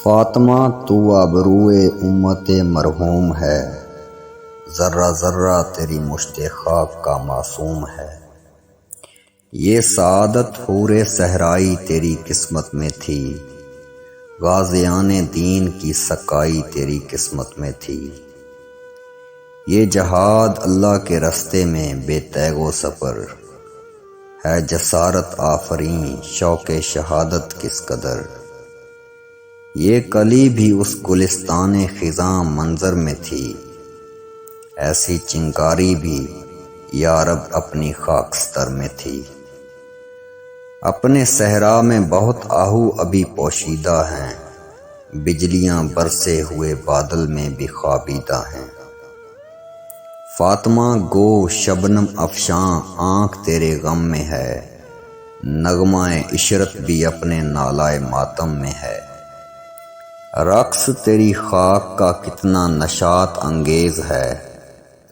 فاطمہ تو آبروئے امت مرحوم ہے، ذرہ ذرہ تیری مشت خاک کا معصوم ہے۔ یہ سعادت حور صحرائی تیری قسمت میں تھی، غازیان دین کی سقائی تیری قسمت میں تھی۔ یہ جہاد اللہ کے رستے میں بے تیغ و سفر ہے، جسارت آفریں شوق شہادت کس قدر۔ یہ کلی بھی اس گلستان خزاں منظر میں تھی، ایسی چنگاری بھی یا رب اپنی خاکستر میں تھی۔ اپنے صحرا میں بہت آہو ابھی پوشیدہ ہیں، بجلیاں برسے ہوئے بادل میں بھی خوابیدہ ہیں۔ فاطمہ گو شبنم افشاں آنکھ تیرے غم میں ہے، نغمہ عشرت بھی اپنے نالائے ماتم میں ہے۔ رقص تیری خاک کا کتنا نشاط انگیز ہے،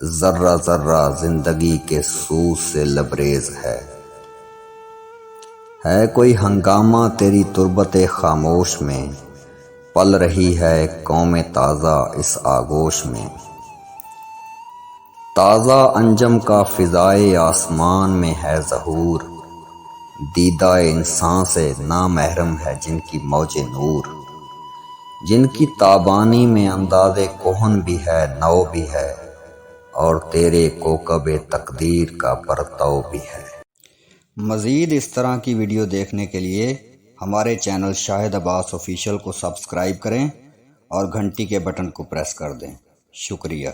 ذرہ ذرہ زندگی کے سوز سے لبریز ہے۔ کوئی ہنگامہ تیری تربت خاموش میں، پل رہی ہے قوم تازہ اس آغوش میں۔ تازہ انجم کا فضائے آسمان میں ہے ظہور، دیدہ انسان سے نامحرم ہے جن کی موج نور۔ جن کی تابانی میں انداز کہن بھی ہے، نو بھی ہے، اور تیرے کوکب تقدیر کا پرتو بھی ہے۔ مزید اس طرح کی ویڈیو دیکھنے کے لیے ہمارے چینل شاہد عباس آفیشیل کو سبسکرائب کریں اور گھنٹی کے بٹن کو پریس کر دیں۔ شکریہ۔